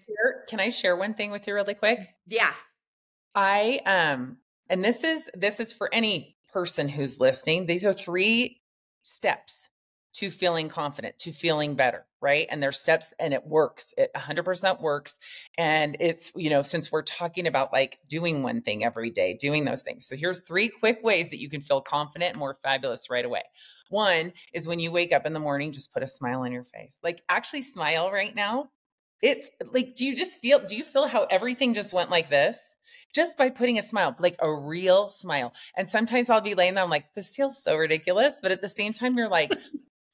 can I share one thing with you really quick? Yeah. And this is for any person who's listening. These are 3 steps to feeling confident, to feeling better, right? And there's steps, and it works. It 100% works. And it's, since we're talking about like doing one thing every day, doing those things. So here's 3 quick ways that you can feel confident and more fabulous right away. One is when you wake up in the morning, just put a smile on your face. Like, actually smile right now. It's like, do you feel how everything just went like this? Just by putting a smile, like a real smile. And sometimes I'll be laying there, I'm like, this feels so ridiculous. But at the same time, you're like,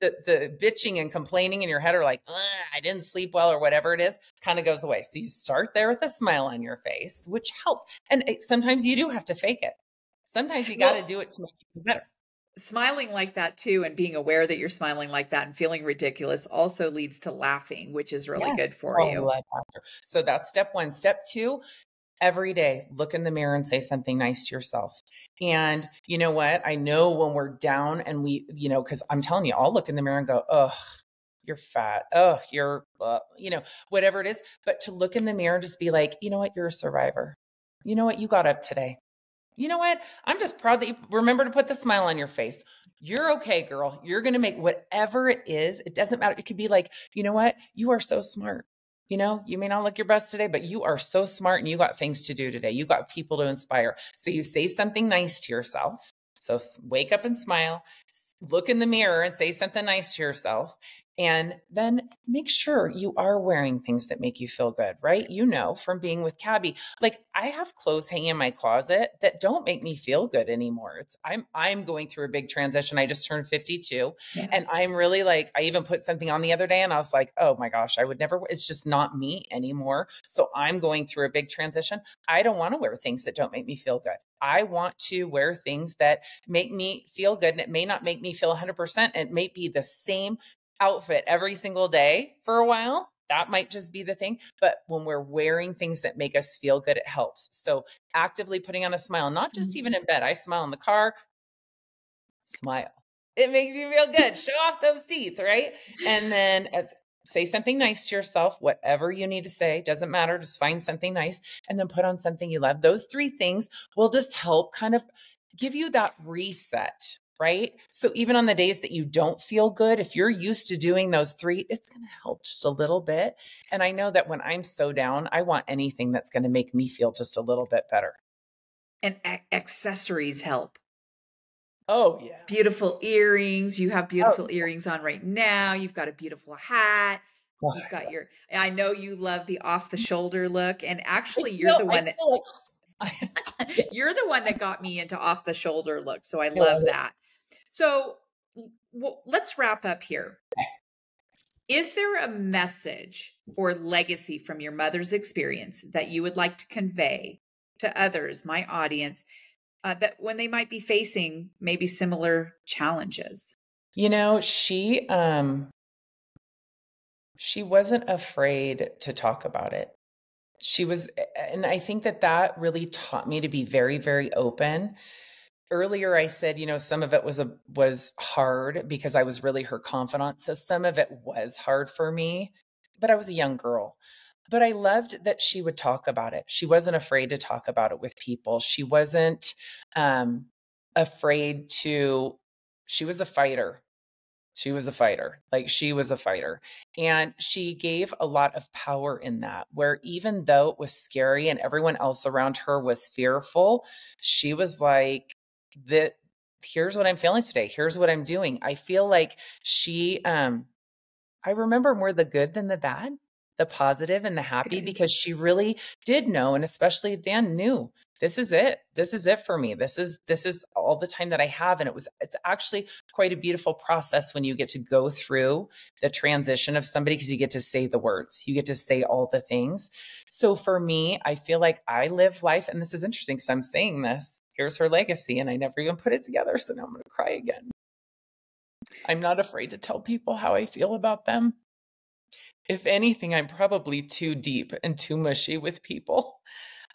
the bitching and complaining in your head are like, I didn't sleep well, or whatever it is, kind of goes away. So you start there with a smile on your face, which helps. And sometimes you do have to fake it. Sometimes you got to do it to make you feel better. Smiling like that too, and being aware that you're smiling like that and feeling ridiculous also leads to laughing, which is really good for you. So that's step 1. Step 2, every day, look in the mirror and say something nice to yourself. And you know what? I know when we're down and because I'm telling you, I'll look in the mirror and go, ugh, you're fat. Oh, you're, whatever it is. But to look in the mirror and just be like, you know what? You're a survivor. You know what? You got up today. You know what? I'm just proud that you remember to put the smile on your face. You're okay, girl. You're going to make whatever it is. It doesn't matter. It could be like, you know what? You are so smart. You may not look your best today, but you are so smart and you got things to do today. You got people to inspire. So you say something nice to yourself. So wake up and smile, look in the mirror and say something nice to yourself. And then make sure you are wearing things that make you feel good, right? From being with Cabby, like I have clothes hanging in my closet that don't make me feel good anymore. I'm going through a big transition. I just turned 52 and I'm really like, I even put something on the other day and I was like, oh my gosh, I would never, it's just not me anymore. So I'm going through a big transition. I don't want to wear things that don't make me feel good. I want to wear things that make me feel good. And it may not make me feel 100%. It may be the same outfit every single day for a while. That might just be the thing. But when we're wearing things that make us feel good, it helps. So actively putting on a smile, not just even in bed. I smile in the car, smile. It makes you feel good. Show off those teeth, right? And then say something nice to yourself, whatever you need to say, doesn't matter. Just find something nice and then put on something you love. Those three things will just help kind of give you that reset, right? So even on the days that you don't feel good, if you're used to doing those three, it's going to help just a little bit. And I know that when I'm so down, I want anything that's going to make me feel just a little bit better. And accessories help. Oh, yeah. Beautiful earrings. You have beautiful earrings on right now. You've got a beautiful hat. You've got I know you love the off the shoulder look. And actually you're the one you're the one that got me into off the shoulder look. So I love that. So let's wrap up here. Is there a message or legacy from your mother's experience that you would like to convey to others, my audience, that when they might be facing maybe similar challenges? You know, she wasn't afraid to talk about it. She was, and I think that really taught me to be very, very open. Earlier, I said, you know, some of it was hard because I was really her confidant. So some of it was hard for me, but I was a young girl. But I loved that she would talk about it. She wasn't afraid to talk about it with people. She wasn't afraid to, she was a fighter. She was a fighter. Like she was a fighter. And she gave a lot of power in that, where even though it was scary and everyone else around her was fearful, she was like, here's what I'm feeling today. Here's what I'm doing. I feel like she, I remember more the good than the bad, the positive and the happy, because she really did know. And especially then knew, this is it. This is it for me. This is all the time that I have. And it's actually quite a beautiful process when you get to go through the transition of somebody, because you get to say the words, you get to say all the things. So for me, I feel like I live life, and this is interesting because I'm saying this, here's her legacy, and I never even put it together. So now I'm going to cry again. I'm not afraid to tell people how I feel about them. If anything, I'm probably too deep and too mushy with people.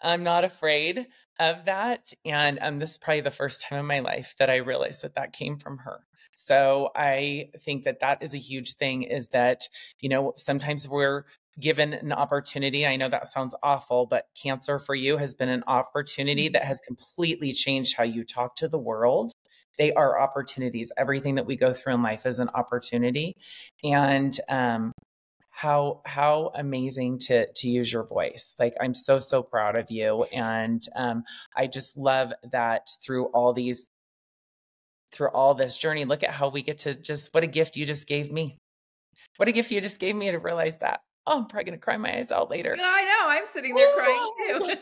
I'm not afraid of that. And this is probably the first time in my life that I realized that came from her. So I think that is a huge thing, is that, you know, sometimes we're given an opportunity. I know that sounds awful, but cancer for you has been an opportunity that has completely changed how you talk to the world. They are opportunities. Everything that we go through in life is an opportunity. And how amazing to use your voice. Like, I'm so proud of you. And I just love that through all this journey, look at how we get to what a gift you just gave me. What a gift you just gave me to realize that. Oh, I'm probably going to cry my eyes out later. I know. I'm sitting there crying too.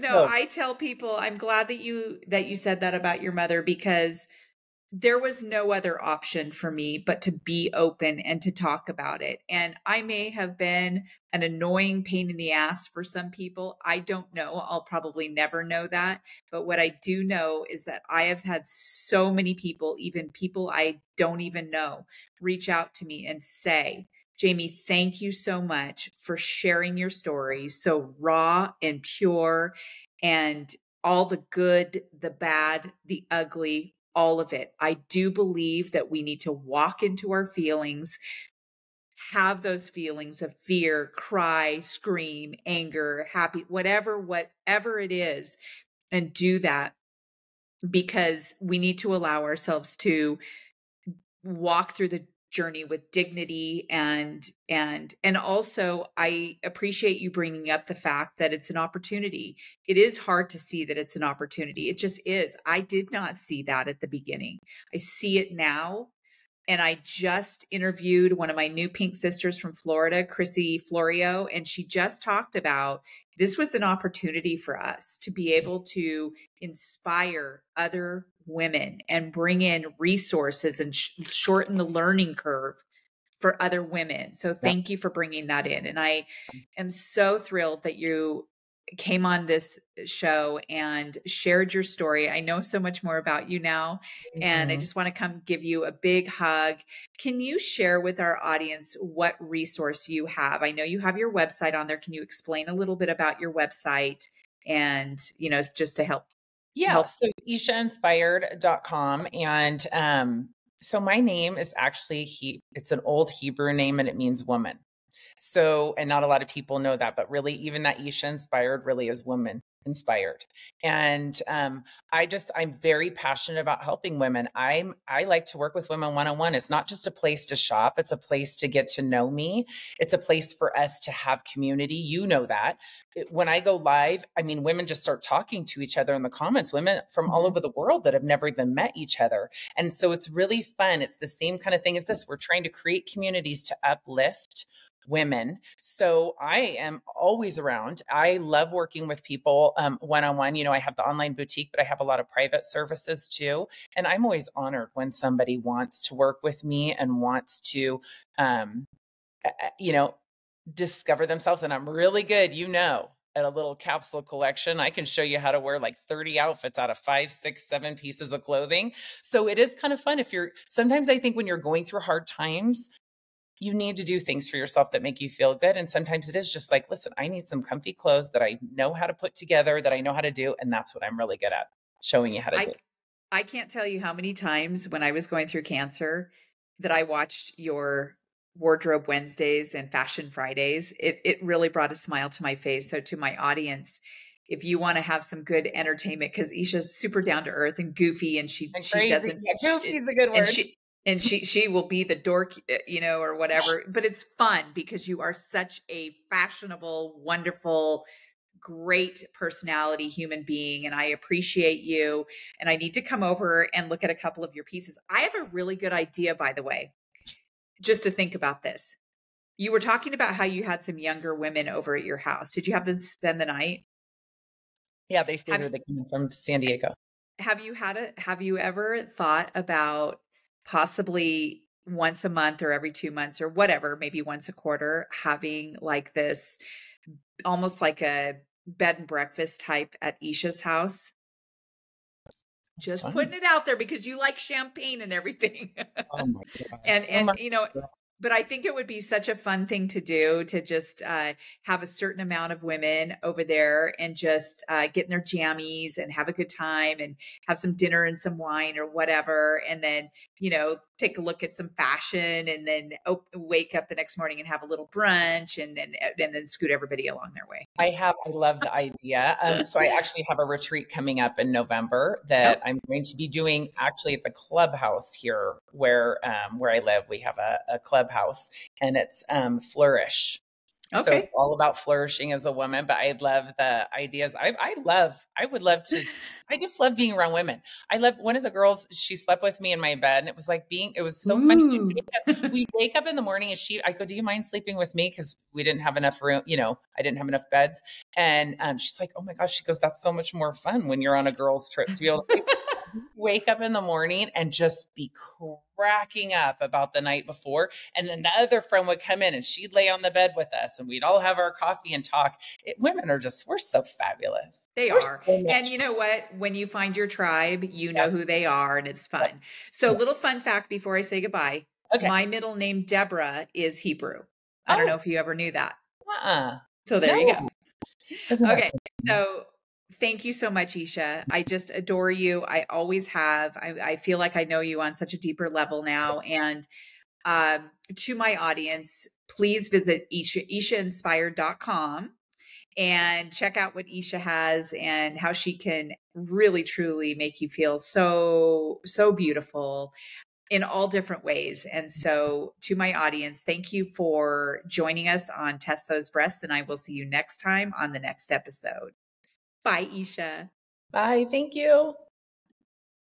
I tell people, I'm glad that you said that about your mother, because there was no other option for me but to be open and to talk about it. And I may have been an annoying pain in the ass for some people. I don't know. I'll probably never know that. But what I do know is that I have had so many people, even people I don't even know, reach out to me and say, Jamie, thank you so much for sharing your story so raw and pure, and all the good, the bad, the ugly, all of it. I do believe that we need to walk into our feelings, have those feelings of fear, cry, scream, anger, happy, whatever it is, and do that, because we need to allow ourselves to walk through the journey with dignity. And also, I appreciate you bringing up the fact that it's an opportunity. It is hard to see that it's an opportunity. It just is. I did not see that at the beginning. I see it now. And I just interviewed one of my new Pink Sisters from Florida, Chrissy Florio, and she just talked about this was an opportunity for us to be able to inspire other women and bring in resources and shorten the learning curve for other women. So thank you for bringing that in. And I am so thrilled that you came on this show and shared your story. I know so much more about you now, and I Mhm. just want to come give you a big hug. Can you share with our audience what resource you have? I know you have your website on there. Can you explain a little bit about your website and, just to Yeah, help? so ishainspired.com. And so my name is actually it's an old Hebrew name and it means woman. So, and not a lot of people know that, but really, even that Isha inspired really is woman inspired. And I'm very passionate about helping women. I like to work with women one on one. It's not just a place to shop; it's a place to get to know me. It's a place for us to have community. You know that. When I go live, I mean, women just start talking to each other in the comments. Women from all Mhm. over the world that have never even met each other, and so it's really fun. It's the same kind of thing as this. We're trying to create communities to uplift women. So I am always around. I love working with people one on one. I have the online boutique, but I have a lot of private services too. And I'm always honored when somebody wants to work with me and wants to, um, you know, discover themselves. And I'm really good, at a little capsule collection. I can show you how to wear like 30 outfits out of 5, 6, 7 pieces of clothing. So it is kind of fun sometimes I think when you're going through hard times, you need to do things for yourself that make you feel good. And sometimes it is just like, listen, I need some comfy clothes that I know how to put together, that I know how to do. And that's what I'm really good at, showing you how to I do. I can't tell you how many times when I was going through cancer that I watched your Wardrobe Wednesdays and Fashion Fridays. It really brought a smile to my face. So to my audience, if you want to have some good entertainment, because Isha's super down to earth and goofy, and And she crazy. doesn't, Yeah, goofy is a good and word. she will be the dork, or whatever. But it's fun because you are such a fashionable, wonderful, great personality human being, and I appreciate you, and I need to come over and look at a couple of your pieces. I have a really good idea, by the way, just to think about this. You were talking about how you had some younger women over at your house. Did you have them spend the night? Yeah, they stayed have here. They came from San Diego. have you ever thought about possibly once a month or every 2 months or whatever, maybe once a quarter, having like this, almost like a bed and breakfast type at Isha's house? It's Just fun. putting it out there because you like champagne and everything. Oh my God. and So and much. but I think it would be such a fun thing to do, to just have a certain amount of women over there and just get in their jammies and have a good time and have some dinner and some wine or whatever. And then, take a look at some fashion and then wake up the next morning and have a little brunch and then scoot everybody along their way. I love the idea. So I actually have a retreat coming up in November Oh, that I'm going to be doing actually at the clubhouse here where I live. We have a clubhouse and it's Flourish. So it's okay. all about flourishing as a woman, but I love the ideas. I would love to, I just love being around women. I love one of the girls, she slept with me in my bed and it was like it was so funny. Ooh. We wake up in the morning and I go, do you mind sleeping with me? Cause we didn't have enough room, I didn't have enough beds. And she's like, oh my gosh, she goes, that's so much more fun when you're on a girl's trip to be able to sleep. Wake up in the morning and just be cracking up about the night before. And then the other friend would come in and she'd lay on the bed with us and we'd all have our coffee and talk. Women we're so fabulous. They We're are. so And much you know what? When you find your tribe, you fun. know who they are and it's Yeah. fun. So, Yeah. little fun fact before I say goodbye, Okay. my middle name, Deborah, is Hebrew. I don't know Oh, if you ever knew that. uh-uh. So, there you No. go. Isn't that Okay. funny? So, thank you so much, Isha. I just adore you. I always have. I feel like I know you on such a deeper level now. And to my audience, please visit ishainspired.com and check out what Isha has and how she can really truly make you feel so, so beautiful in all different ways. And so, to my audience, thank you for joining us on Test Those Breasts, and I will see you next time on the next episode. Bye, Isha. Bye. Thank you.